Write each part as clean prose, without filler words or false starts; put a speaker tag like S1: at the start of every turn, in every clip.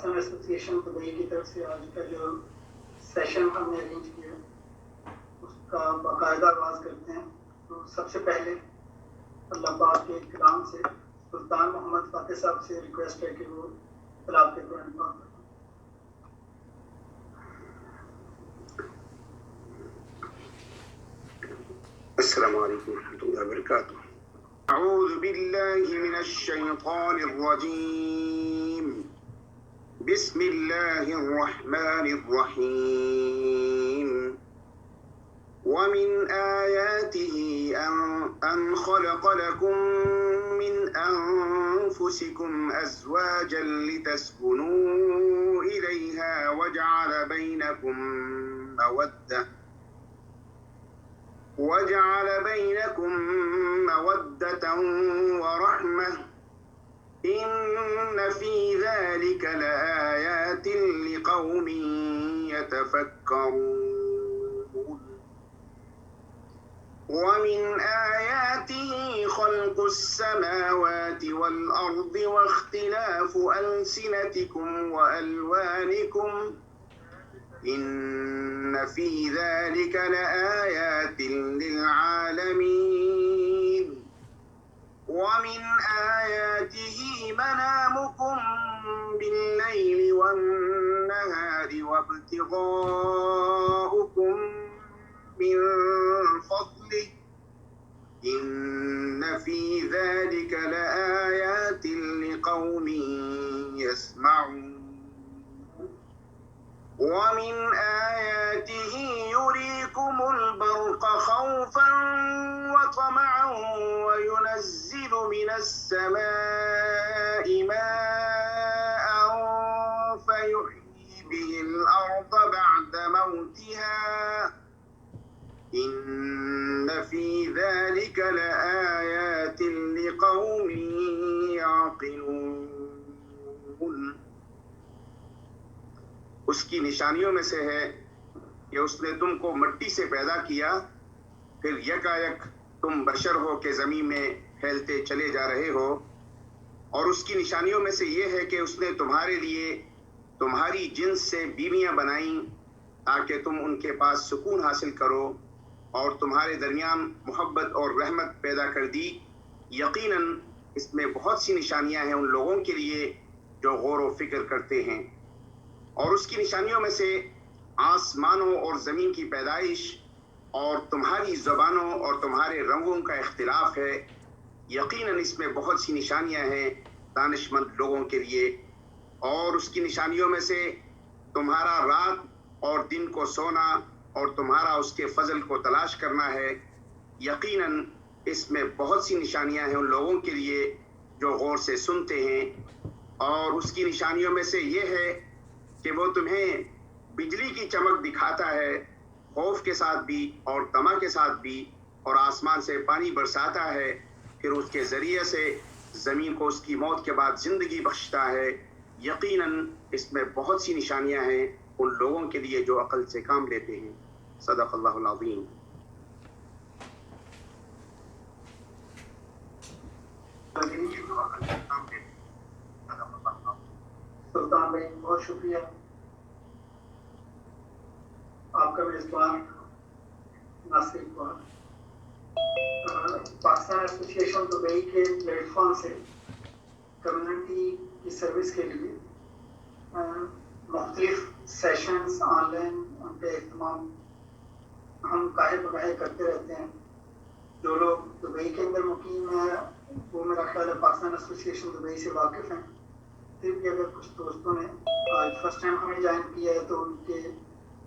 S1: Pakistan association Dubai کی طرف سے آج کا جو سیشن ہم نے ارینج کیا اس کا باقاعدہ آغاز کرتے ہیں. تو سب سے پہلے اللہ پاک کے کلام سے سلطان محمد فاتح صاحب سے ریکویسٹ ہے کہ وہ تلاوت قرآن پاک کریں.
S2: السلام علیکم ورحمۃ اللہ وبرکاتہ. اعوذ باللہ من الشیطان الرجیم. بسم اللہ الرحمن الرحیم. ومن آیاته أن خلق لكم من أنفسكم أزواجا لتسكنوا إليها وجعل بينكم مودة ورحمة إن في ذلك لآيات لقوم يتفكرون. ومن آياته خلق السماوات والأرض واختلاف ألسنتكم وألوانكم إن في ذلك لآيات للعالمين. ومن آياته منامكم بالليل والنهار وابتغاؤكم من فضله إن في ذلك لآيات لقوم يسمعون. ومن آياته يريكم البرق خوفا وطمعا وينزل من السماء ماء فيحيي به الأرض بعد موتها إن في ذلك لآيات لقوم يعقلون. اس کی نشانیوں میں سے ہے کہ اس نے تم کو مٹی سے پیدا کیا، پھر یکایک تم بشر ہو کہ زمین میں پھیلتے چلے جا رہے ہو. اور اس کی نشانیوں میں سے یہ ہے کہ اس نے تمہارے لیے تمہاری جنس سے بیویاں بنائیں تاکہ تم ان کے پاس سکون حاصل کرو، اور تمہارے درمیان محبت اور رحمت پیدا کر دی. یقیناً اس میں بہت سی نشانیاں ہیں ان لوگوں کے لیے جو غور و فکر کرتے ہیں. اور اس کی نشانیوں میں سے آسمانوں اور زمین کی پیدائش اور تمہاری زبانوں اور تمہارے رنگوں کا اختلاف ہے. یقیناً اس میں بہت سی نشانیاں ہیں دانش مند لوگوں کے لیے. اور اس کی نشانیوں میں سے تمہارا رات اور دن کو سونا اور تمہارا اس کے فضل کو تلاش کرنا ہے. یقیناً اس میں بہت سی نشانیاں ہیں ان لوگوں کے لیے جو غور سے سنتے ہیں. اور اس کی نشانیوں میں سے یہ ہے کہ وہ تمہیں بجلی کی چمک دکھاتا ہے، خوف کے ساتھ بھی اور طمع کے ساتھ بھی، اور آسمان سے پانی برساتا ہے، پھر اس کے ذریعے سے زمین کو اس کی موت کے بعد زندگی بخشتا ہے. یقیناً اس میں بہت سی نشانیاں ہیں ان لوگوں کے لیے جو عقل سے کام لیتے ہیں. صدق اللہ العظیم.
S1: سلطان بھائی بہت شکریہ. آپ کا میزبان ناصر اقبال پاکستان ایسوسیشن دبئی کے پلیٹ فارم سے کمیونٹی کی سروس کے لیے مختلف سیشنز آن لائن ان کے اہتمام ہم گاہے بگاہے کرتے رہتے ہیں. جو لوگ دبئی کے اندر مقیم ہیں وہ میرا خیال ہے پاکستان ایسوسیشن دبئی سے واقف ہیں. پھر بھی اگر کچھ دوستوں نے آج فرسٹ ٹائم ہمیں جوائن کیا ہے تو ان کے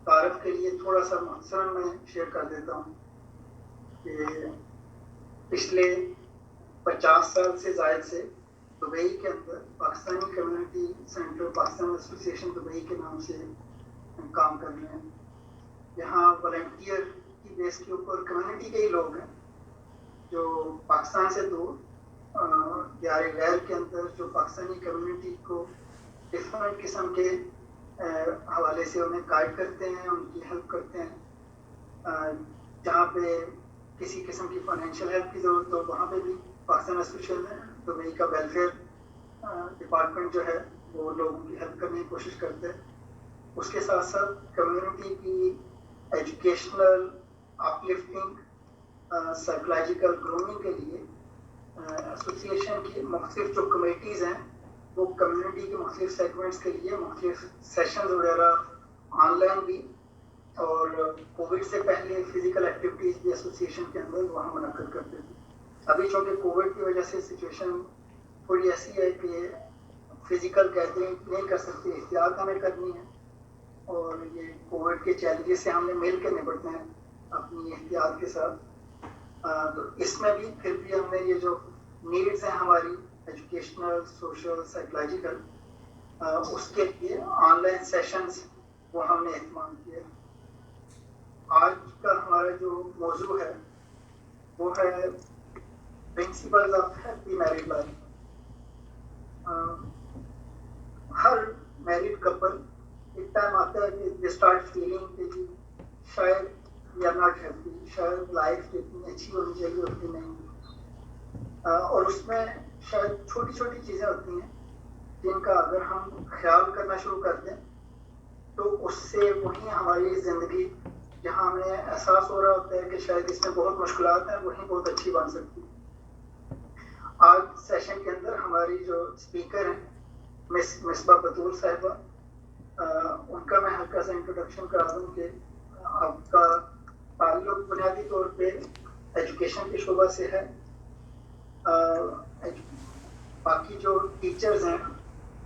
S1: تعارف کے لیے تھوڑا سا مختصراً میں شیئر کر دیتا ہوں کہ پچھلے 50 سال سے زائد سے دبئی کے اندر Pakistani community centre Pakistan association Dubai کے نام سے ہم کام کر رہے ہیں. یہاں والنٹیئر کی بیس کے اوپر کمیونٹی کے ہی لوگ ہیں جو پاکستان سے دور دیار غیر کے اندر جو پاکستانی کمیونٹی کو ڈفرینٹ قسم کے حوالے سے انہیں گائیڈ کرتے ہیں، ان کی ہیلپ کرتے ہیں. جہاں پہ کسی قسم کی فائنینشیل ہیلپ کی ضرورت ہو وہاں پہ بھی پاکستان ایسوسیشن دبئی کا ویلفیئر ڈپارٹمنٹ جو ہے وہ لوگوں کی ہیلپ کرنے کی کوشش کرتے ہیں. اس کے ساتھ ساتھ کمیونٹی کی ایجوکیشنل اپلفٹنگ سائیکولوجیکل گرومنگ کے لیے ایسوسیشن کی مختلف جو کمیٹیز ہیں وہ کمیونٹی کے مختلف سیگمنٹس کے لیے مختلف سیشنز وغیرہ آن لائن بھی اور کووڈ سے پہلے فزیکل ایکٹیویٹیز بھی ایسوسیشن کے اندر وہاں منعقد کرتے تھے. ابھی چونکہ کووڈ کی وجہ سے سچویشن تھوڑی ایسی ہے کہ فزیکل گیدرنگ نہیں کر سکتے, احتیاط ہمیں کرنی ہے اور یہ کووڈ کے چیلنجز سے ہم نے مل کے نپٹنا ہے اپنی احتیاط کے ساتھ. تو اس میں بھی پھر بھی ہم نے یہ جو نیڈز ہیں ہماری ایجوکیشنل سوشل سائیکولوجیکل اس کے لیے آن لائن سیشنز وہ ہم نے اہتمام کیا. آج کا ہمارا جو موضوع ہے وہ ہے principles of happy married life. Hare married couple ایک ٹائم آتا ہے کہ دے اسٹارٹ فیلنگ کہ جی شاید وی آر ناٹ ہیپی, شاید لائف جتنی اچھی ہونی چاہیے اتنی نہیں, اور اس میں شاید چھوٹی چھوٹی چیزیں ہوتی ہیں جن کا اگر ہم خیال کرنا شروع کر دیں تو اس سے وہیں ہماری زندگی جہاں ہمیں احساس ہو رہا ہوتا ہے کہ شاید اس میں بہت مشکلات ہیں وہیں بہت اچھی بن سکتی ہے. آج سیشن کے اندر ہماری جو اسپیکر ہیں مس مصباح بطول صاحبہ, ان کا میں ہلکا سا انٹروڈکشن کرا دوں کہ آپ کا تعلق بنیادی طور پہ ایجوکیشن کے شعبہ سے ہے. باقی جو ٹیچرز ہیں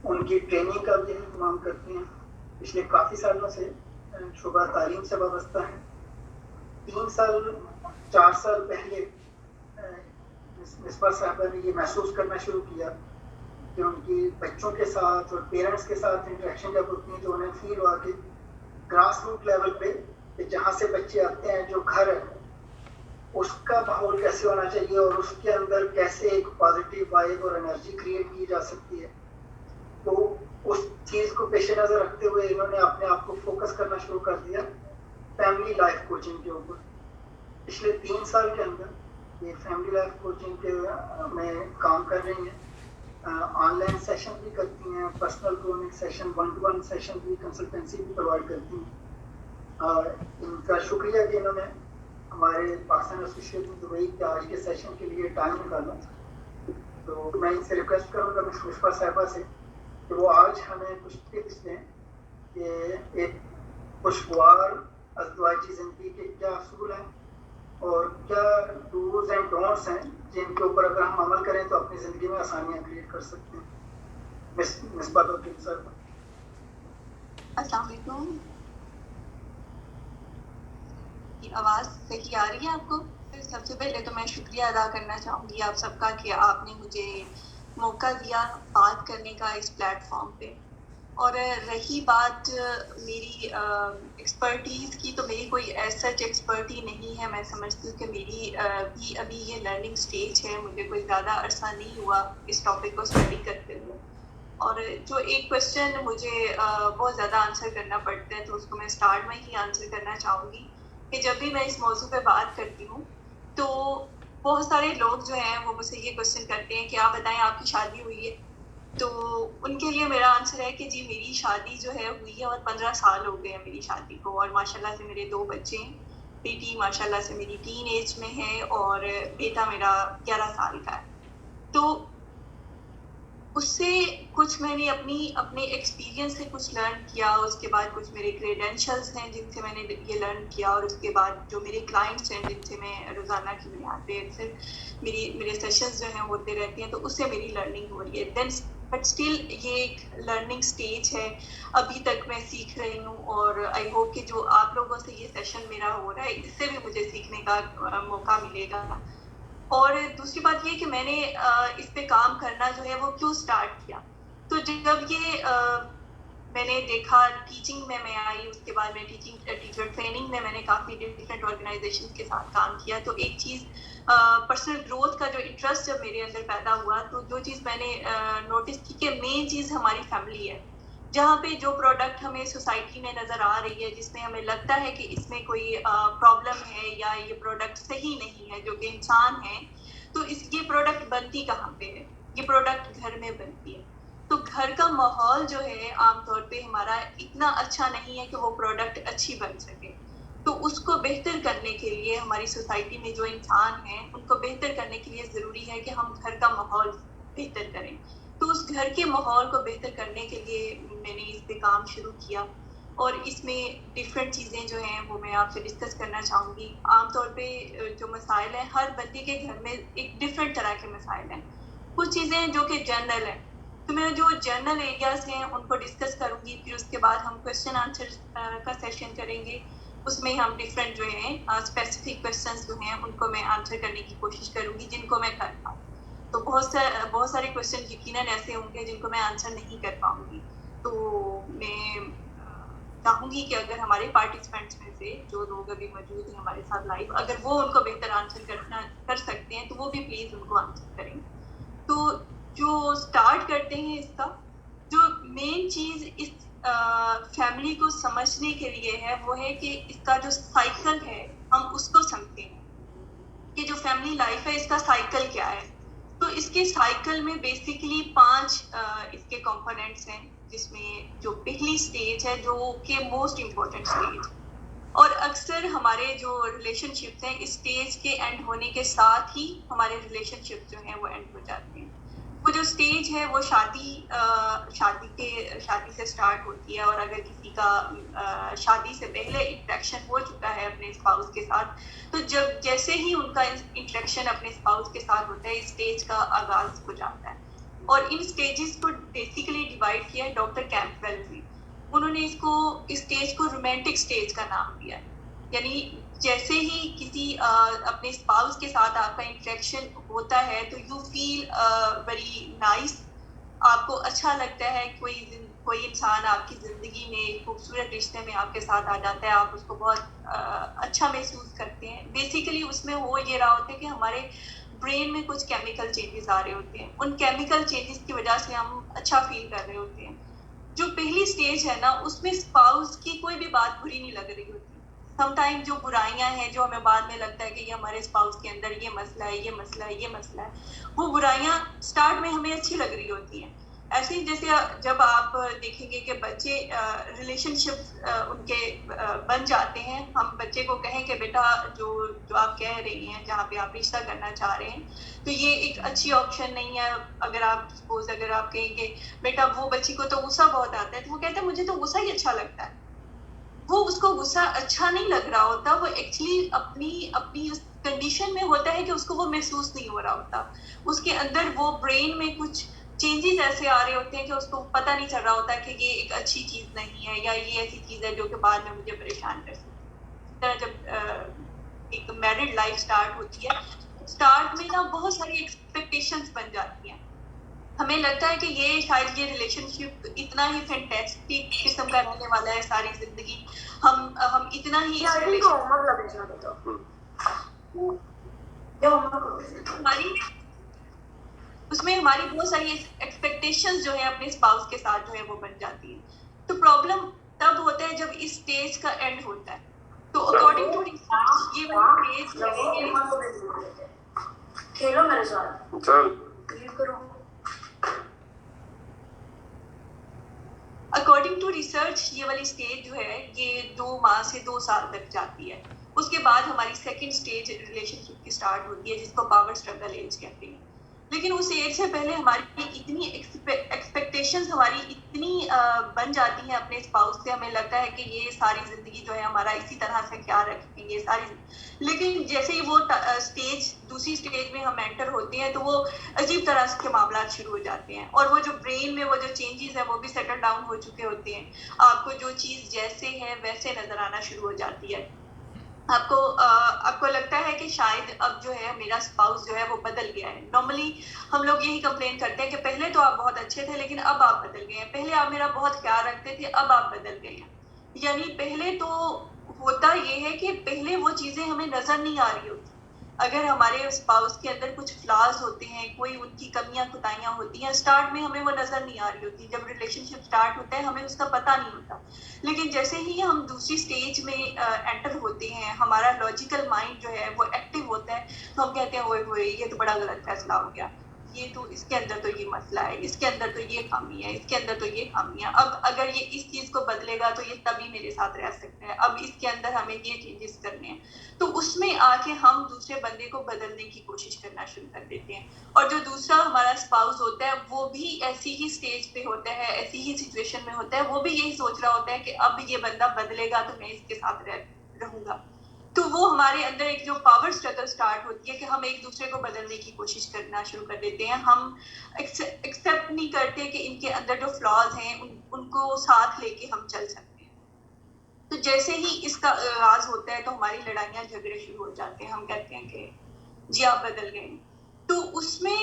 S1: ان کی ٹریننگ کا بھی اہتمام کرتی ہیں, پچھلے کافی سالوں سے شعبہ تعلیم سے وابستہ ہیں. 3 سال 4 سال پہلے مصباح صاحبہ نے یہ محسوس کرنا شروع کیا کہ ان کی بچوں کے ساتھ اور پیرنٹس کے ساتھ انٹریکشن جب ہوتی ہے تو انہیں فیل ہوا کہ گراس روٹ لیول پہ جہاں سے بچے آتے ہیں جو گھر ہے اس کا ماحول کیسے ہونا چاہیے اور اس کے اندر کیسے ایک پازیٹیو وائب اور انرجی کریٹ کی جا سکتی ہے. تو اس چیز کو پیش نظر رکھتے ہوئے انہوں نے اپنے آپ کو فوکس کرنا شروع کر دیا فیملی لائف کوچنگ کے اوپر. پچھلے 3 سال کے اندر یہ فیملی لائف کوچنگ کے میں کام کر رہی ہیں. آن لائن سیشن بھی کرتی ہیں, personal grooming session, 1-to-1 session بھی, کنسلٹنسی بھی پرووائڈ کرتی ہیں. ان کا شکریہ کہ انہوں نے ہمارے پاکستان ایسوسیشن دبئی کے آج کے سیشن کے لیے ٹائم نکالا. تو میں ان سے ریکویسٹ کروں گا مس مصباح صاحبہ سے کہ وہ آج ہمیں کچھ ٹپس دیں کہ ایک خوشگوار ازدواجی زندگی کے کیا اصول ہیں اور کیا ڈوز اینڈ ڈونٹس ہیں جن کے اوپر اگر ہم عمل کریں تو اپنی زندگی میں آسانیاں کریٹ کر سکتے ہیں. مصباح صاحبہ.
S3: السلام علیکم. آواز صحیح آ رہی ہے آپ کو؟ سب سے پہلے تو میں شکریہ ادا کرنا چاہوں گی آپ سب کا کہ آپ نے مجھے موقع دیا بات کرنے کا اس پلیٹ فارم پہ. اور رہی بات میری ایکسپرٹیز کی, تو میری کوئی ایز سچ ایکسپرٹی نہیں ہے. میں سمجھتی ہوں کہ میری بھی ابھی یہ لرننگ سٹیج ہے. مجھے کوئی زیادہ عرصہ نہیں ہوا اس ٹاپک کو اسٹڈی کرتے ہوئے. اور جو ایک کوشچن مجھے بہت زیادہ آنسر کرنا پڑتا ہے تو اس کو میں اسٹارٹ میں ہی آنسر کرنا چاہوں گی کہ جب بھی میں اس موضوع پہ بات کرتی ہوں تو بہت سارے لوگ جو ہیں وہ مجھ سے یہ کوشچن کرتے ہیں کہ آپ بتائیں آپ کی شادی ہوئی ہے. تو ان کے لیے میرا آنسر ہے کہ جی میری شادی جو ہے ہوئی ہے اور 15 سال ہو گئے ہیں میری شادی کو, اور ماشاءاللہ سے میرے 2 بچے ہیں. بیٹی ماشاءاللہ سے میری ٹین ایج میں ہے اور بیٹا میرا 11 سال کا ہے. تو اس سے کچھ میں نے اپنے ایکسپیرینس سے کچھ لرن کیا, اس کے بعد کچھ میرے کریڈینشلز ہیں جن سے میں نے یہ لرن کیا, اور اس کے بعد جو میرے کلائنٹس ہیں جن سے میں روزانہ کی بنیاد پہ میرے سیشنز جو ہیں ہوتے رہتے ہیں, تو اس سے میری لرننگ ہو رہی ہے. دین بٹ اسٹل یہ ایک لرننگ سٹیج ہے, ابھی تک میں سیکھ رہی ہوں. اور آئی ہوپ کہ جو آپ لوگوں سے یہ سیشن میرا ہو رہا ہے اس سے بھی مجھے سیکھنے کا موقع ملے گا. اور دوسری بات یہ کہ میں نے اس پہ کام کرنا جو ہے وہ کیوں سٹارٹ کیا. تو جب یہ میں نے دیکھا ٹیچنگ میں آئی, اس کے بعد میں ٹیچر ٹریننگ میں نے کافی ڈفرینٹ آرگنائزیشن کے ساتھ کام کیا. تو ایک چیز پرسنل گروتھ کا جو انٹرسٹ جب میرے اندر پیدا ہوا تو جو چیز میں نے نوٹس کی کہ مین چیز ہماری فیملی ہے. جہاں پہ جو پروڈکٹ ہمیں سوسائٹی میں نظر آ رہی ہے جس میں ہمیں لگتا ہے کہ اس میں کوئی پرابلم ہے یا یہ پروڈکٹ صحیح نہیں ہے, جو کہ انسان ہے, تو یہ پروڈکٹ بنتی کہاں پہ ہے؟ یہ پروڈکٹ گھر میں بنتی ہے. تو گھر کا ماحول جو ہے عام طور پہ ہمارا اتنا اچھا نہیں ہے کہ وہ پروڈکٹ اچھی بن سکے. تو اس کو بہتر کرنے کے لیے ہماری سوسائٹی میں جو انسان ہیں ان کو بہتر کرنے کے لیے ضروری ہے کہ ہم گھر کا ماحول بہتر کریں. تو اس گھر کے ماحول کو بہتر کرنے کے لیے میں نے اس پہ کام شروع کیا اور اس میں ڈفرینٹ چیزیں جو ہیں وہ میں آپ سے ڈسکس کرنا چاہوں گی. عام طور پہ جو مسائل ہیں ہر بندے کے گھر میں ایک ڈفرینٹ طرح کے مسائل ہیں. کچھ چیزیں ہیں جو کہ جنرل ہیں تو میں جو جنرل ایریاز ہیں ان کو ڈسکس کروں گی. پھر اس کے بعد ہم کوشچن آنسر کا سیشن کریں گے. اس میں ہم ڈفرینٹ جو ہیں اسپیسیفک کوشچنس جو ہیں ان کو میں آنسر کرنے کی کوشش کروں گی جن کو میں کر پاؤں. تو بہت سارے کوشچن یقیناً ایسے ہوں گے جن کو میں آنسر نہیں کر پاؤں گی. تو میں چاہوں گی کہ اگر ہمارے پارٹیسپینٹس میں سے جو لوگ ابھی موجود ہیں ہمارے ساتھ لائیو اگر وہ ان کو بہتر آنسر کر سکتے ہیں تو وہ بھی پلیز ان کو آنسر کریں. تو جو اسٹارٹ کرتے ہیں اس کا جو مین چیز اس فیملی کو سمجھنے کے لیے ہے وہ ہے کہ اس کا جو سائیکل ہے ہم اس کو سمجھتے ہیں کہ جو فیملی لائف ہے اس کا سائیکل کیا ہے. تو اس کے سائیکل میں بیسیکلی 5 اس کے کمپوننٹس ہیں جس میں جو پہلی سٹیج ہے جو کہ موسٹ امپورٹنٹ سٹیج اور اکثر ہمارے جو ریلیشن شپس ہیں اس سٹیج کے اینڈ ہونے کے ساتھ ہی ہمارے ریلیشن شپ جو ہیں وہ اینڈ ہو جاتے ہیں. وہ جو سٹیج ہے وہ شادی سے سٹارٹ ہوتی ہے اور اگر کسی کا شادی سے پہلے انٹریکشن ہو چکا ہے اپنے اسپاؤس کے ساتھ تو جیسے ہی ان کا انٹریکشن اپنے اسپاؤس کے ساتھ ہوتا ہے اس سٹیج کا آغاز ہو جاتا ہے. اور ان سٹیجز کو بیسیکلی ڈیوائڈ کیا ہے ڈاکٹر کیمپبیل نے. انہوں نے اس سٹیج کو رومانٹک سٹیج کا نام دیا ہے. یعنی جیسے ہی کسی اپنے اسپاؤس کے ساتھ آپ کا انٹریکشن ہوتا ہے تو یو فیل ویری نائس. آپ کو اچھا لگتا ہے کوئی انسان آپ کی زندگی میں خوبصورت رشتے میں آپ کے ساتھ آ جاتا ہے آپ اس کو بہت اچھا محسوس کرتے ہیں. بیسیکلی اس میں ہو یہ رہا ہوتا ہے کہ ہمارے برین میں کچھ کیمیکل چینجز آ رہے ہوتے ہیں. ان کیمیکل چینجز کی وجہ سے ہم اچھا فیل کر رہے ہوتے ہیں. جو پہلی سٹیج ہے نا اس میں اسپاؤس کی کوئی بھی بات بری نہیں لگ رہی ہوتی. سم ٹائم جو برائیاں ہیں جو ہمیں بعد میں لگتا ہے کہ یہ ہمارے اسپاؤس کے اندر یہ مسئلہ ہے یہ مسئلہ ہے یہ مسئلہ ہے وہ برائیاں سٹارٹ میں ہمیں اچھی لگ رہی ہوتی ہیں. ایسے ہی جیسے جب آپ دیکھیں گے کہ بچے ریلیشن شپ ان کے بن جاتے ہیں ہم بچے کو کہیں کہ بیٹا جو آپ کہہ رہی ہیں جہاں پہ آپ رشتہ کرنا چاہ رہے ہیں تو یہ ایک اچھی آپشن نہیں ہے. اگر آپ کہیں گے بیٹا وہ بچی کو تو غصہ بہت آتا ہے تو وہ کہتا ہے مجھے تو غصہ ہی اچھا لگتا ہے. وہ اس کو غصہ اچھا نہیں لگ رہا ہوتا وہ ایکچولی اپنی اس کنڈیشن میں ہوتا ہے کہ اس کو وہ محسوس نہیں ہو رہا ہوتا. اس کے اندر وہ برین میں کچھ چینجز ایسے آ رہے ہوتے ہیں کہ اس کو پتہ نہیں چل رہا ہوتا کہ یہ ایک اچھی چیز نہیں ہے یا یہ ایسی چیز ہے جو کہ بعد میں مجھے پریشان کر سکتی ہے. اس طرح جب ایک میرڈ لائف سٹارٹ ہوتی ہے سٹارٹ میں نا بہت ساری ایکسپیکٹیشنز بن جاتی ہیں. ہمیں لگتا ہے کہ یہ شاید یہ ریلیشن شپ اتنا ہی فینٹیسٹک قسم کا رہنے والا ہے ساری زندگی. ہم اتنا ہی اس میں ہماری بہت ساری ایکسپیکٹیشنز جو ہے اپنے اسپاؤس کے ساتھ جو ہے وہ بن جاتی ہیں. تو پرابلم تب ہوتا ہے جب اس سٹیج کا اینڈ ہوتا ہے. تو اکارڈنگ ٹو ریسرچ یہ والی سٹیج
S4: کھیلو میرے ساتھ
S3: اکارڈنگ ٹو ریسرچ یہ والی سٹیج جو ہے یہ 2 ماہ سے 2 سال تک جاتی ہے. اس کے بعد ہماری سیکنڈ سٹیج ریلیشن شپ کی سٹارٹ ہوتی ہے جس کو پاور اسٹرگل ایج کہتے ہیں. لیکن اس ایج سے پہلے ہماری اتنی ایکسپیکٹیشنز ہماری اتنی بن جاتی ہیں اپنے اسپاؤس سے. ہمیں لگتا ہے کہ یہ ساری زندگی جو ہے ہمارا اسی طرح سے خیال رکھیں گے ساری. لیکن جیسے ہی وہ دوسری سٹیج میں ہم انٹر ہوتے ہیں تو وہ عجیب طرح کے معاملات شروع ہو جاتے ہیں اور وہ جو برین میں وہ جو چینجز ہیں وہ بھی سیٹل ڈاؤن ہو چکے ہوتے ہیں. آپ کو جو چیز جیسے ہے ویسے نظر آنا شروع ہو جاتی ہے. آپ کو لگتا ہے کہ شاید اب جو ہے میرا اسپاؤس جو ہے وہ بدل گیا ہے. نارملی ہم لوگ یہی کمپلین کرتے ہیں کہ پہلے تو آپ بہت اچھے تھے لیکن اب آپ بدل گئے ہیں. پہلے آپ میرا بہت خیال رکھتے تھے اب آپ بدل گئے ہیں. یعنی پہلے تو ہوتا یہ ہے کہ پہلے وہ چیزیں ہمیں نظر نہیں آ رہی ہوتی. اگر ہمارے اسپاؤس کے اندر کچھ فلاز ہوتے ہیں کوئی ان کی کمیاں کوتاہیاں ہوتی ہیں اسٹارٹ میں ہمیں وہ نظر نہیں آ رہی ہوتی. جب ریلیشن شپ اسٹارٹ ہوتا ہے ہمیں اس کا پتہ نہیں ہوتا. لیکن جیسے ہی ہم دوسری سٹیج میں انٹر ہوتے ہیں ہمارا لاجیکل مائنڈ جو ہے وہ ایکٹیو ہوتا ہے تو ہم کہتے ہیں اوئے ہوئے یہ تو بڑا غلط فیصلہ ہو گیا. یہ تو اس کے اندر تو یہ مسئلہ ہے، اس کے اندر تو یہ خامی ہے، اس کے اندر تو یہ خامی ہے، اب اگر یہ اس چیز کو بدلے گا تو یہ تبھی میرے ساتھ رہ سکتا ہے، اب اس کے اندر ہمیں یہ چینجز کرنے ہیں. تو اس میں آ کے ہم دوسرے بندے کو بدلنے کی کوشش کرنا شروع کر دیتے ہیں. اور جو دوسرا ہمارا اسپاؤس ہوتا ہے وہ بھی ایسی ہی سٹیج پہ ہوتا ہے، ایسی ہی سچویشن میں ہوتا ہے، وہ بھی یہی سوچ رہا ہوتا ہے کہ اب یہ بندہ بدلے گا تو میں اس کے ساتھ رہوں گا. تو وہ ہمارے اندر ایک جو پاور اسٹرگل سٹارٹ ہوتی ہے کہ ہم ایک دوسرے کو بدلنے کی کوشش کرنا شروع کر دیتے ہیں. ہم ایکسیپٹ نہیں کرتے کہ ان کے اندر جو فلاز ہیں ان کو ساتھ لے کے ہم چل سکتے ہیں. تو جیسے ہی اس کا آغاز ہوتا ہے تو ہماری لڑائیاں جھگڑے شروع ہو جاتے ہیں. ہم کہتے ہیں کہ جی آپ بدل گئے. تو اس میں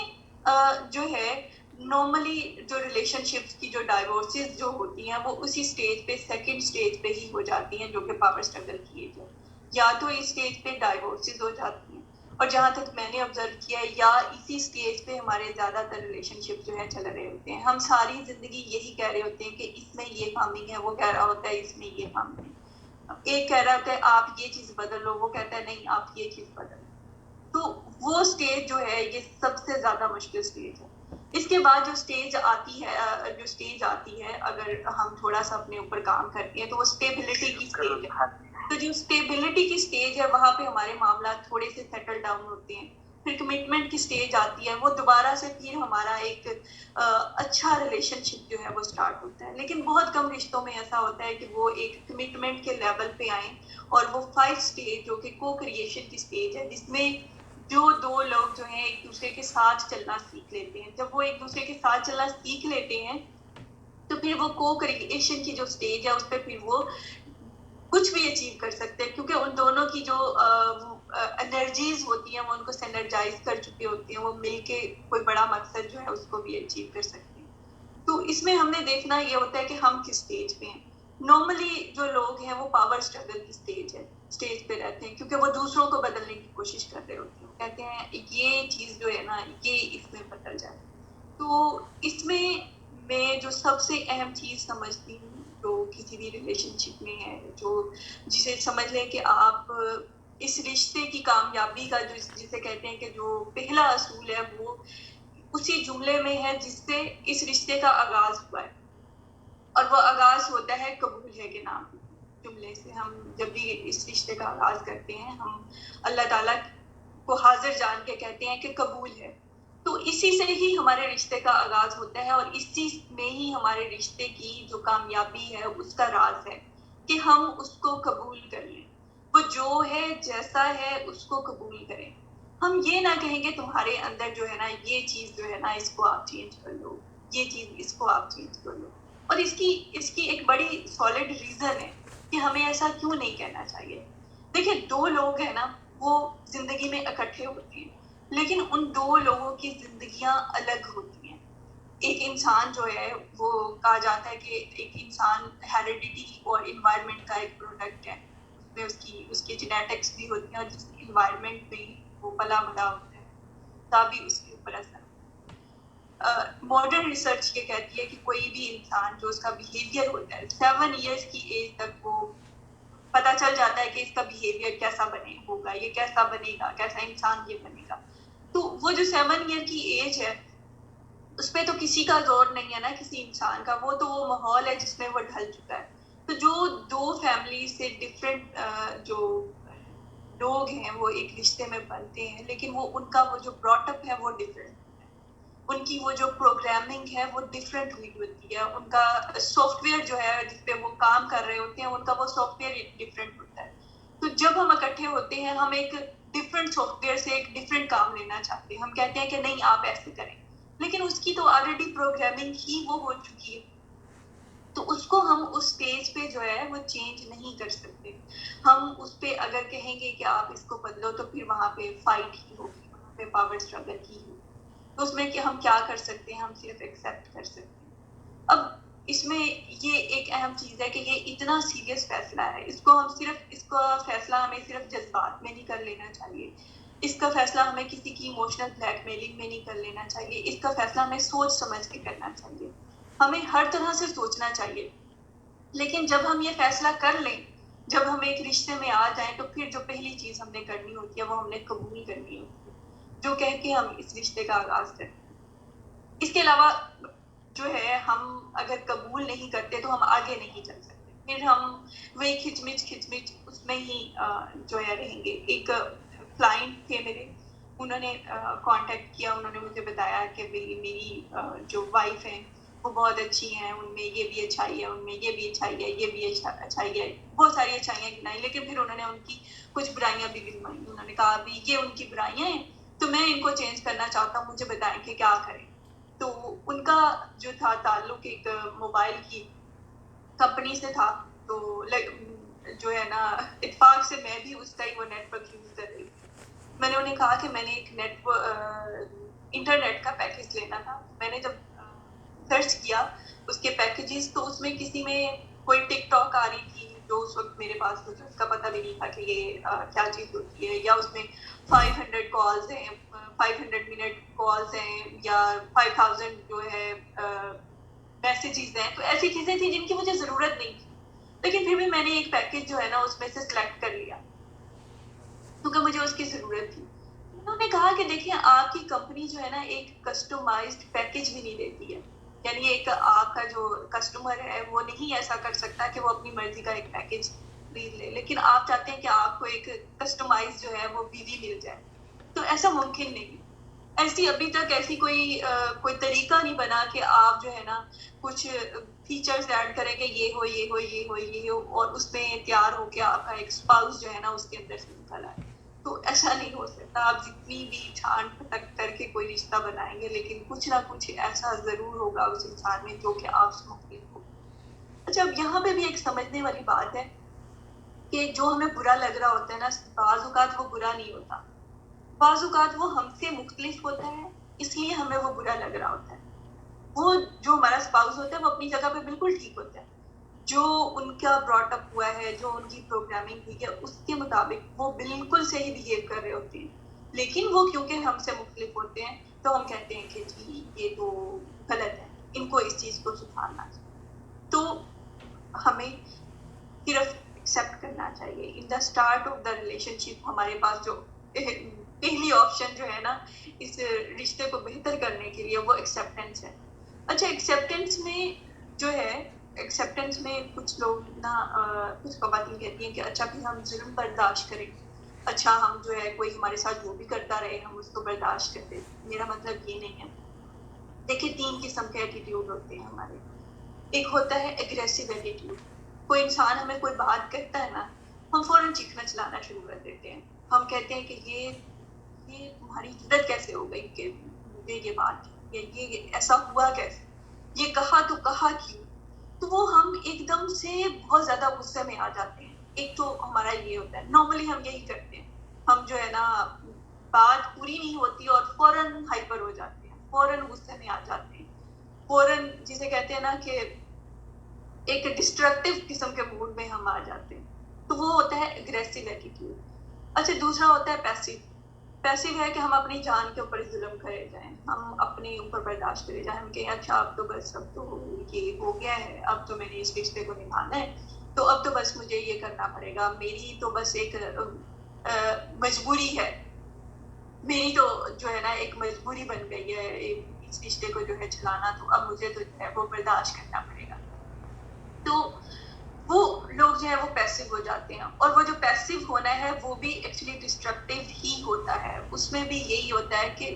S3: جو ہے نارملی جو ریلیشن شپس کی جو ڈائیورسز جو ہوتی ہیں وہ اسی سٹیج پہ، سیکنڈ سٹیج پہ ہی ہو جاتی ہیں جو کہ پاور اسٹرگل کی ایج ہے. یا تو اس سٹیج پہ ڈائیورسز ہو جاتی ہیں، اور جہاں تک میں نے آبزرو کیا ہے یا اسی سٹیج پہ ہمارے زیادہ تر ریلیشن شپ جو ہے چل رہے ہوتے ہیں. ہم ساری زندگی یہی کہہ رہے ہوتے ہیں کہ اس میں یہ خامی ہے، وہ کہہ رہا ہوتا ہے اس میں یہ خامی ہے. ایک کہہ رہا ہوتا ہے آپ یہ چیز بدل لو، وہ کہتا ہے نہیں آپ یہ چیز بدل لو. تو وہ سٹیج جو ہے یہ سب سے زیادہ مشکل سٹیج ہے. اس کے بعد جو سٹیج آتی ہے اگر ہم تھوڑا سا اپنے اوپر کام کرتے ہیں تو وہ اسٹیبلٹی کی سٹیج ہے. تو جو اسٹیبلٹی کی سٹیج ہے وہاں پہ ہمارے معاملات تھوڑے سے سیٹل ڈاؤن ہوتے ہیں. پھر کمٹمنٹ کی سٹیج آتی ہے، وہ دوبارہ سے پھر ہمارا ایک اچھا ریلیشن شپ جو ہے وہ سٹارٹ ہوتا ہے. لیکن بہت کم رشتوں میں ایسا ہوتا ہے کہ وہ ایک کمٹمنٹ کے لیول پہ آئیں. اور وہ 5 سٹیج جو کہ کو کریشن کی سٹیج ہے جس میں جو دو لوگ جو ہیں ایک دوسرے کے ساتھ چلنا سیکھ لیتے ہیں. جب وہ ایک دوسرے کے ساتھ چلنا سیکھ لیتے ہیں تو پھر وہ کو کریشن کی جو سٹیج ہے اس پہ پھر وہ کچھ بھی اچیو کر سکتے ہیں، کیونکہ ان دونوں کی جو انرجیز ہوتی ہیں وہ ان کو سینرجائز کر چکے ہوتے ہیں. وہ مل کے کوئی بڑا مقصد جو ہے اس کو بھی اچیو کر سکتے ہیں. تو اس میں ہم نے دیکھنا یہ ہوتا ہے کہ ہم کس سٹیج پہ ہیں. نارملی جو لوگ ہیں وہ پاور اسٹرگل کی سٹیج پہ رہتے ہیں کیونکہ وہ دوسروں کو بدلنے کی کوشش کر رہے ہوتے ہیں. کہتے ہیں یہ چیز جو ہے نا یہ اس میں بدل جائے. تو اس میں جو سب سے اہم چیز سمجھتی ہوں جو کسی بھی ریلیشن شپ میں ہے، جو جسے سمجھ لیں کہ آپ اس رشتے کی کامیابی کا جسے کہتے ہیں کہ جو پہلا اصول ہے وہ اسی جملے میں ہے جس سے اس رشتے کا آغاز ہوا ہے. اور وہ آغاز ہوتا ہے قبول ہے کہ نام جملے سے. ہم جب بھی اس رشتے کا آغاز کرتے ہیں ہم اللہ تعالیٰ کو حاضر جان کے کہتے ہیں کہ قبول ہے. تو اسی سے ہی ہمارے رشتے کا آغاز ہوتا ہے اور اسی میں ہی ہمارے رشتے کی جو کامیابی ہے اس کا راز ہے کہ ہم اس کو قبول کر لیں. وہ جو ہے جیسا ہے اس کو قبول کریں. ہم یہ نہ کہیں گے تمہارے اندر جو ہے نا یہ چیز جو ہے نا اس کو آپ چینج کر لو، یہ چیز اس کو آپ چینج کر لو. اور اس کی ایک بڑی سالڈ ریزن ہے کہ ہمیں ایسا کیوں نہیں کہنا چاہیے. دیکھیں دو لوگ ہیں نا وہ زندگی میں اکٹھے ہوتے ہیں لیکن ان دو لوگوں کی زندگیاں الگ ہوتی ہیں. ایک انسان جو ہے وہ کہا جاتا ہے کہ ایک انسان ہیریڈیٹی اور انوائرمنٹ کا ایک پروڈکٹ ہے. اس کی جینیٹکس بھی ہوتی ہیں اور جس انوائرمنٹ میں وہ پلا بڑا ہوتا ہے تبھی اس کے اوپر اثر. ماڈرن ریسرچ یہ کہتی ہے کہ کوئی بھی انسان جو اس کا بیہیویئر ہوتا ہے 7 ایئرس کی ایج تک وہ پتہ چل جاتا ہے کہ اس کا بیہیویئر کیسا ہوگا، یہ کیسا بنے گا، کیسا انسان یہ بنے گا. تو وہ جو 7 ایئر کی ایج ہے اس پہ تو کسی کا زور نہیں ہے نا کسی انسان کا. وہ تو وہ ماحول ہے جس میں وہ ڈھل چکا ہے. تو جو دو فیملی سے ڈفرینٹ جو لوگ ہیں وہ ایک رشتے میں بنتے ہیں لیکن وہ ان کا وہ جو براٹ اپ ہے وہ ڈفرینٹ ہے. ان کی وہ جو پروگرامنگ ہے وہ ڈفرینٹ ہوئی ہوتی ہے. ان کا سافٹ ویئر جو ہے جس پہ وہ کام کر رہے ہوتے ہیں ان کا وہ سافٹ ویئر ڈفرینٹ ہوتا ہے. تو جب ہم اکٹھے ہوتے ہیں ہم ایک ڈفرینٹ سافٹ ویئر سے ایک ڈفرینٹ کام لینا چاہتے ہیں. ہم کہتے ہیں کہ نہیں آپ ایسے کریں لیکن اس کی تو آلریڈی پروگرامنگ ہی وہ ہو چکی ہے. تو اس کو ہم اس سٹیج پہ جو ہے وہ چینج نہیں کر سکتے. ہم اس پہ اگر کہیں گے کہ آپ اس کو بدلو تو پھر وہاں پہ فائٹ ہی ہوگی، وہاں پہ پاور اسٹرگل ہی ہوگی. تو اس میں کہ ہم کیا کر سکتے ہیں، ہم صرف ایکسیپٹ کر سکتے ہیں. اب اس میں یہ ایک اہم چیز ہے کہ یہ اتنا سیریس فیصلہ ہے. اس کا فیصلہ ہمیں صرف جذبات میں نہیں کر لینا چاہیے. اس کا فیصلہ ہمیں کسی کی ایموشنل بلیک میلنگ میں نہیں کر لینا چاہیے. اس کا فیصلہ ہمیں سوچ سمجھ کے کرنا چاہیے. ہمیں ہر طرح سے سوچنا چاہیے. لیکن جب ہم یہ فیصلہ کر لیں، جب ہم ایک رشتے میں آ جائیں تو پھر جو پہلی چیز ہم نے کرنی ہوتی ہے وہ ہم نے قبول کرنی ہوتی ہے. جو کہہ کے ہم اس رشتے کا آغاز کرتے ہیں اس کے علاوہ جو ہے ہم اگر قبول نہیں کرتے تو ہم آگے نہیں چل سکتے، پھر ہم وہی کھچمچ اس میں ہی جو ہے رہیں گے. ایک کلائنٹ تھے میرے، انہوں نے کانٹیکٹ کیا، انہوں نے مجھے بتایا کہ میری جو وائف ہیں وہ بہت اچھی ہیں، ان میں یہ بھی اچھائی ہے، ان میں یہ بھی اچھائی ہے، یہ بھی اچھائی ہے، بہت ساری اچھائیاں گنائی، لیکن پھر انہوں نے ان کی کچھ برائیاں بھی گنوائی. انہوں نے کہا ابھی یہ ان کی برائیاں ہیں تو میں ان کو چینج کرنا چاہتا ہوں، مجھے بتائیں کہ کیا کریں. تو ان کا جو تھا تعلق ایک موبائل کی کمپنی سے تھا، تو جو ہے نا اتفاق سے میں بھی اس ٹائم وہ نیٹ ورک یوز کر رہی تھی. میں نے انہیں کہا کہ میں نے ایک انٹرنیٹ کا پیکیج لینا تھا. میں نے جب سرچ کیا اس کے پیکیجز تو اس میں کسی میں کوئی ٹک ٹاک آ رہی تھی جو اس وقت میرے پاس مجھے اس کا پتہ بھی نہیں تھا کہ یہ کیا چیز ہوتی ہے، یا اس میں 500 کالز ہیں، 500 منٹ کالز ہیں، یا 5000 جو ہے میسیجز ہیں. تو ایسی چیزیں تھیں جن کی مجھے ضرورت نہیں تھی، لیکن پھر بھی میں نے ایک پیکیج جو ہے نا اس میں سے سلیکٹ کر لیا کیونکہ مجھے اس کی ضرورت تھی. انہوں نے کہا کہ دیکھیں آپ کی کمپنی جو ہے نا ایک کسٹمائزڈ پیکیج بھی نہیں دیتی ہے، یعنی ایک آپ کا جو کسٹمر ہے وہ نہیں ایسا کر سکتا کہ وہ اپنی مرضی کا ایک پیکیج خرید لے، لیکن آپ چاہتے ہیں کہ آپ کو ایک کسٹمائز جو ہے وہ بیوی مل جائے. تو ایسا ممکن نہیں. ایسی ابھی تک ایسی کوئی طریقہ نہیں بنا کہ آپ جو ہے نا کچھ فیچرز ایڈ کریں کہ یہ ہو اور اس میں تیار ہو کے آپ کا ایک اسپاؤس جو ہے نا اس کے اندر سے نکل آئے. تو ایسا نہیں ہو سکتا. آپ جتنی بھی چھان پھٹک کر کے کوئی رشتہ بنائیں گے لیکن کچھ نہ کچھ ایسا ضرور ہوگا اس انسان میں جو کہ آپ سے مختلف ہو. اچھا، اب یہاں پہ بھی ایک سمجھنے والی بات ہے کہ جو ہمیں برا لگ رہا ہوتا ہے نا، بعض اوقات وہ برا نہیں ہوتا، بعض اوقات وہ ہم سے مختلف ہوتا ہے، اس لیے ہمیں وہ برا لگ رہا ہوتا ہے. وہ جو ہمارا اسپاؤس ہوتا ہے وہ اپنی جگہ پہ بالکل ٹھیک ہوتا ہے، جو ان کا براٹ اپ ہوا ہے، جو ان کی پروگرامنگ ہوئی ہے اس کے مطابق وہ بالکل صحیح بہیو کر رہے ہوتے ہیں، لیکن وہ کیونکہ ہم سے مختلف ہوتے ہیں تو ہم کہتے ہیں کہ جی یہ تو غلط ہے، ان کو اس چیز کو سدھارنا چاہیے. تو ہمیں صرف ایکسیپٹ کرنا چاہیے. In the start of the relationship ہمارے پاس جو پہلی آپشن جو ہے نا اس رشتے کو بہتر کرنے کے لیے وہ ایکسیپٹینس ہے. اچھا، ایکسیپٹینس میں جو ہے، ایکسیپٹینس میں کچھ لوگ نا کچھ خواتین کہتی ہیں کہ اچھا پھر ہم ظلم برداشت کریں، اچھا ہم جو ہے کوئی ہمارے ساتھ جو بھی کرتا رہے ہم اس کو برداشت کرتے. میرا مطلب یہ نہیں ہے. دیکھیں 3 قسم کے ایٹیٹیوڈ ہوتے ہیں ہمارے. ایک ہوتا ہے ایگریسو ایٹیٹیوڈ. کوئی انسان ہمیں کوئی بات کہتا ہے نا، ہم فوراً چیخنا چلانا شروع کر دیتے ہیں. ہم کہتے ہیں کہ یہ تمہاری جرت کیسے ہو گئی کہ مجھے یہ بات یہ ایسا ہوا کیسے، یہ کہا تو کہا کیوں. تو وہ ہم ایک دم سے بہت زیادہ غصے میں آ جاتے ہیں. ایک تو ہمارا یہ ہوتا ہے، نارملی ہم یہی کرتے ہیں، ہم جو ہے نا بات پوری نہیں ہوتی اور فوراً ہائپر ہو جاتے ہیں، فوراً غصے میں آ جاتے ہیں، فوراً جسے کہتے ہیں نا کہ ایک ڈسٹرکٹیو قسم کے موڈ میں ہم آ جاتے ہیں. تو وہ ہوتا ہے اگریسو ایٹیٹیوڈ. اچھا، دوسرا ہوتا ہے پیسیو. پیسیو ہے کہ ہم اپنی جان کے اوپر ظلم کرے جائیں، ہم اپنے اوپر برداشت کرے جائیں، ہم کہیں اچھا اب تو بس اب تو یہ ہو گیا ہے، اب تو میں نے اس رشتے کو نبھانا ہے تو اب تو بس مجھے یہ کرنا پڑے گا، میری تو بس ایک مجبوری ہے، میری تو جو ہے نا ایک مجبوری بن گئی ہے اس رشتے کو جو ہے چلانا، تو اب مجھے تو جو ہے وہ برداشت کرنا پڑے گا. تو وہ لوگ جو ہے وہ پیسیو ہو جاتے ہیں، اور وہ جو پیسیو ہونا ہے وہ بھی ایکچولی ڈسٹرکٹیو ہی ہوتا ہے. اس میں بھی یہی ہوتا ہے کہ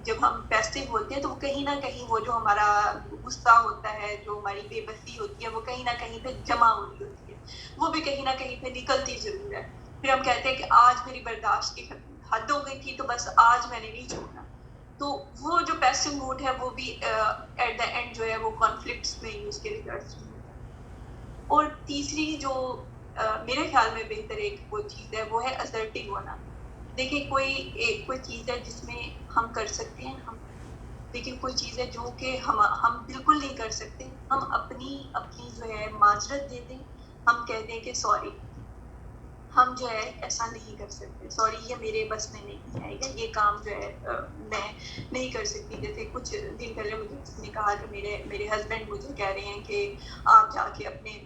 S3: جب ہم پیسیو ہوتے ہیں تو کہیں نہ کہیں وہ جو ہمارا غصہ ہوتا ہے، جو ہماری بے بسی ہوتی ہے، وہ کہیں نہ کہیں پہ جمع ہو رہی ہوتی ہے، وہ بھی کہیں نہ کہیں پہ نکلتی ضرور ہے. پھر ہم کہتے ہیں کہ آج میری برداشت کی حد ہو گئی تھی تو بس آج میں نے نہیں چھوڑنا. تو وہ جو پیسو موڈ ہے وہ بھی ایٹ دا اینڈ جو ہے وہ کانفلکٹس میں ہی اس کے ریزلٹس میں ہوتا ہے. اور تیسری جو میرے خیال میں بہتر ایک وہ چیز ہے وہ ہے assertive ہونا. دیکھیں کوئی چیز ہے جس میں ہم کر سکتے ہیں ہم، لیکن کوئی چیز ہے جو کہ ہم بالکل نہیں کر سکتے، ہم اپنی جو ہے معذرت دے دیں، ہم کہہ دیں کہ سوری ہم جو ہے ایسا نہیں کر سکتے، سوری یہ میرے بس میں نہیں ہے، یا یہ کام جو ہے میں نہیں کر سکتی. جیسے کچھ دن پہلے مجھے کسی نے کہا کہ میرے ہسبینڈ مجھے کہہ رہے ہیں کہ آپ جا کے اپنے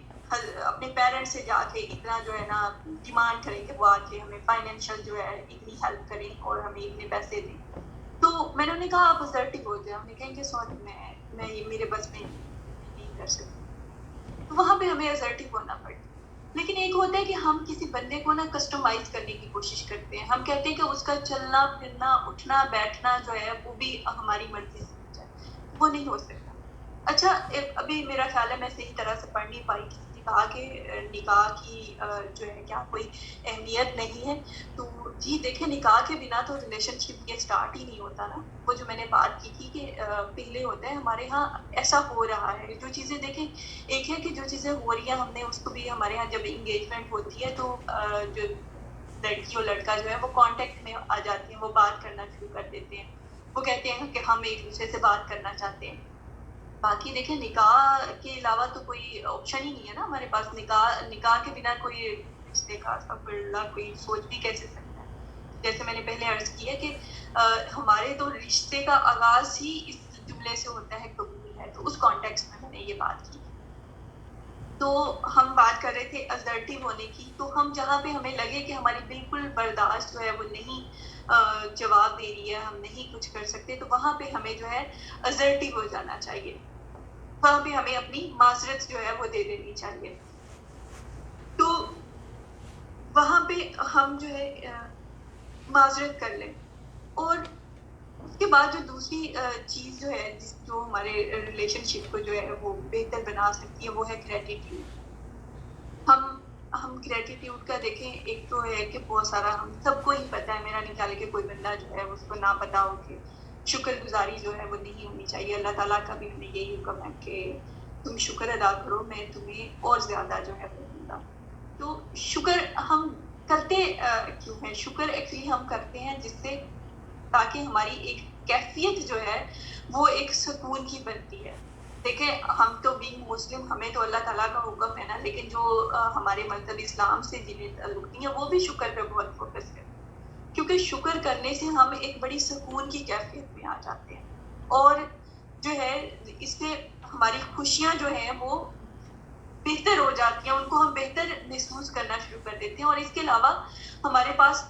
S3: اپنے پیرنٹس سے جا کے اتنا جو ہے نا ڈیمانڈ کریں کہ وہ آ کے ہمیں فائنینشیل جو ہے اتنی ہیلپ کریں اور ہمیں اتنے پیسے دیں. تو میں نے انہیں کہا آپ اسرٹیو ہو جائیں. انہیں کہیں کہ سوری میں یہ میرے بس میں نہیں کر سکتی. تو وہاں پہ ہمیں اسرٹیو ہونا پڑتا. لیکن ایک ہوتا ہے کہ ہم کسی بندے کو نا کسٹمائز کرنے کی کوشش کرتے ہیں. ہم کہتے ہیں کہ اس کا چلنا پھرنا اٹھنا بیٹھنا جو ہے وہ بھی ہماری مرضی سے ہو جائے. وہ نہیں ہو سکتا. اچھا ابھی میرا خیال ہے میں صحیح طرح سے پڑھ نہیں پائی. کسی نے کہا کہ نکاح کی جو ہے کیا کوئی اہمیت نہیں ہے. تو جی دیکھیں نکاح کے بنا تو ریلیشن شپ یہ اسٹارٹ ہی نہیں ہوتا نا. وہ جو میں نے بات کی تھی کہ پہلے ہوتا ہے ہمارے ہاں ایسا ہو رہا ہے. جو چیزیں دیکھیں ایک ہے کہ جو چیزیں ہو رہی ہیں ہم نے اس کو بھی ہمارے ہاں جب انگیجمنٹ ہوتی ہے تو جو لڑکی اور لڑکا جو ہے وہ کانٹیکٹ میں آ جاتے ہیں. وہ بات کرنا شروع کر دیتے ہیں. وہ کہتے ہیں کہ ہم ایک دوسرے سے بات کرنا چاہتے ہیں. باقی دیکھیں نکاح کے علاوہ تو کوئی آپشن ہی نہیں ہے نا ہمارے پاس. نکاح کے بنا کوئی رشتے کا استغفراللہ کوئی سوچ بھی کیسے سکتا ہے. جیسے میں نے پہلے عرض کیا کہ ہمارے تو رشتے کا آغاز ہی اس جملے سے ہوتا ہے قبول ہے. تو اس کانٹیکسٹ میں نے یہ بات کی. تو ہم بات کر رہے تھے اسرٹیو ہونے کی. تو ہم جہاں پہ ہمیں لگے کہ ہماری بالکل برداشت جو ہے وہ نہیں جواب دے رہی ہے, ہم نہیں کچھ کر سکتے, تو وہاں پہ ہمیں جو ہے اسرٹیو ہو جانا چاہیے. وہاں پہ ہمیں اپنی معذرت جو ہے وہ دے دینی چاہیے. تو وہاں پہ ہم جو ہے معذرت کر لیں. اور اس کے بعد جو دوسری چیز جو ہے جو ہمارے ریلیشن شپ کو جو ہے وہ بہتر بنا سکتی ہے وہ ہے گریٹیٹیوڈ. ہم گریٹیٹیوڈ کا دیکھیں ایک تو ہے کہ بہت سارا ہم سب کو ہی پتا ہے. میرا نہیں خیال کہ کوئی بندہ جو ہے اس کو نہ پتا ہو کہ شکر گزاری جو ہے وہ نہیں ہونی چاہیے. اللہ تعالیٰ کا بھی ہمیں یہی حکم ہے کہ تم شکر ادا کرو, میں تمہیں اور زیادہ جو ہے وہ دوں گا. تو شکر ہم کرتے کیوں ہیں؟ شکر ایکچولی ہم کرتے ہیں جس سے تاکہ ہماری ایک کیفیت جو ہے وہ ایک سکون کی بنتی ہے. دیکھیں ہم تو بینگ مسلم ہمیں تو اللہ تعالیٰ کا حکم ہے نا, لیکن جو ہمارے مذہب اسلام سے جنہیں تعلق نہیں ہے وہ بھی شکر پہ بہت فوکس کرتے ہیں. کیونکہ شکر کرنے سے ہم ایک بڑی سکون کی کیفیت میں آ جاتے ہیں. اور جو ہے اس سے ہماری خوشیاں جو ہیں وہ بہتر ہو جاتی ہیں. ان کو ہم بہتر محسوس کرنا شروع کر دیتے ہیں. اور اس کے علاوہ ہمارے پاس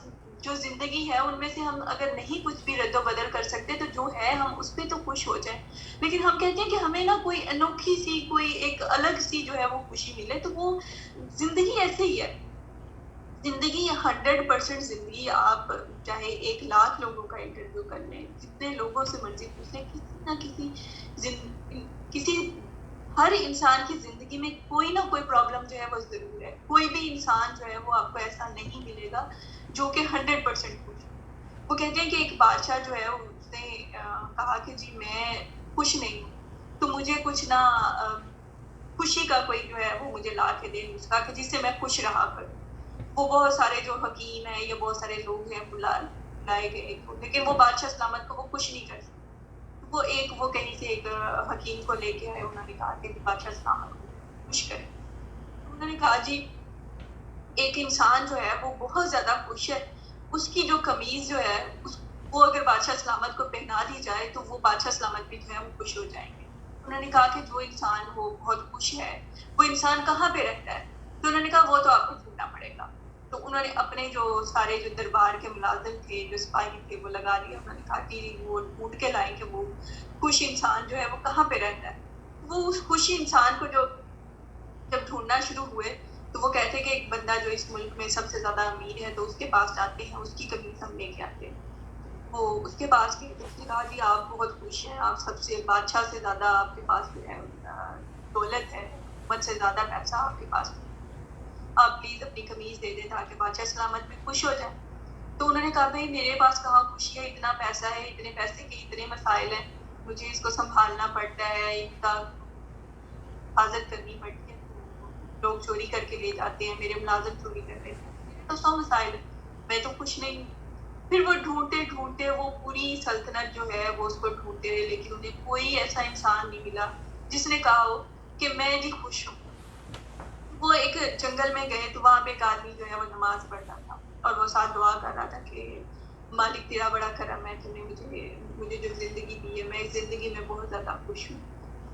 S3: جو زندگی ہے ان میں سے ہم اگر نہیں کچھ بھی رد و بدل کر سکتے تو جو ہے ہم اس پہ تو خوش ہو جائیں. لیکن ہم کہتے ہیں کہ ہمیں نا کوئی انوکھی سی کوئی ایک الگ سی جو ہے وہ خوشی ملے. تو وہ زندگی ایسے ہی ہے. زندگی 100% زندگی آپ چاہے 1,00,000 لوگوں کا انٹرویو کر لیں, جتنے لوگوں سے مرضی پوچھ لیں, کسی نہ کسی ہر انسان کی زندگی میں کوئی نہ کوئی پرابلم جو ہے وہ ضرور ہے. کوئی بھی انسان جو ہے وہ آپ کو ایسا نہیں ملے گا جو کہ 100% خوش ہو. وہ کہتے ہیں کہ ایک بادشاہ جو ہے اس نے کہا کہ جی میں خوش نہیں ہوں تو مجھے کچھ نہ خوشی کا کوئی جو ہے وہ مجھے لا کے دے نسخہ کہ جس سے میں خوش رہا کروں. وہ بہت سارے جو حکیم ہیں یا بہت سارے لوگ ہیں بلائے گئے, لیکن وہ بادشاہ سلامت کو وہ خوش نہیں کر سکتے. وہ کہیں سے ایک حکیم کو لے کے آئے. انہوں نے کہا کہ بادشاہ سلامت کو خوش کرے. انہوں نے کہا جی ایک انسان جو ہے وہ بہت زیادہ خوش ہے, اس کی جو قمیض جو ہے وہ اگر بادشاہ سلامت کو پہنا دی جائے تو وہ بادشاہ سلامت بھی جو ہے وہ خوش ہو جائیں گے. انہوں نے کہا کہ جو انسان وہ بہت خوش ہے وہ انسان کہاں پہ رہتا ہے؟ تو انہوں نے کہا وہ تو آپ کو ڈھونڈنا پڑے گا. تو انہوں نے اپنے جو سارے جو دربار کے ملازم تھے جو سپاہی تھے وہ لگا لیا. انہوں نے کہا کہ وہ ڈھونڈ کے لائیں کہ وہ خوش انسان جو ہے وہ کہاں پہ رہتا ہے. وہ اس خوشی انسان کو جب ڈھونڈنا شروع ہوئے تو وہ کہتے کہ ایک بندہ جو اس ملک میں سب سے زیادہ امیر ہے تو اس کے پاس جاتے ہیں, اس کی قمیض ہم لے کے آتے ہیں. وہ اس کے پاس گئے تو اس نے کہا جی آپ بہت خوش ہیں, آپ سب سے بادشاہ سے زیادہ آپ کے پاس جو ہے دولت ہے, حکومت سے زیادہ پیسہ آپ کے پاس, آپ پلیز اپنی قمیض دے دیں تاکہ بادشاہ سلامت بھی خوش ہو جائیں. تو انہوں نے کہا بھائی میرے پاس کہاں خوشی ہے, اتنا پیسہ ہے, اتنے پیسے کے اتنے مسائل ہیں, مجھے اس کو سنبھالنا پڑتا ہے, ان کا حفاظت کرنی پڑتی ہے, لوگ چوری کر کے لے جاتے ہیں, میرے ملازم چوری کر لیتے ہیں, میرے تو 100 مسائل ہیں, میں تو خوش نہیں ہوں. پھر وہ ڈھونڈتے وہ پوری سلطنت جو ہے وہ اس کو ڈھونڈتے رہے, لیکن انہیں کوئی ایسا انسان نہیں ملا جس نے کہا ہو کہ میں بھی خوش ہوں. وہ ایک جنگل میں گئے تو وہاں پہ ایک آدمی جو ہے وہ نماز پڑھ رہا تھا اور وہ ساتھ دعا کر رہا تھا کہ مالک تیرا بڑا کرم ہے, تو نے مجھے جو زندگی دی ہے, میں اس زندگی میں بہت زیادہ خوش ہوں.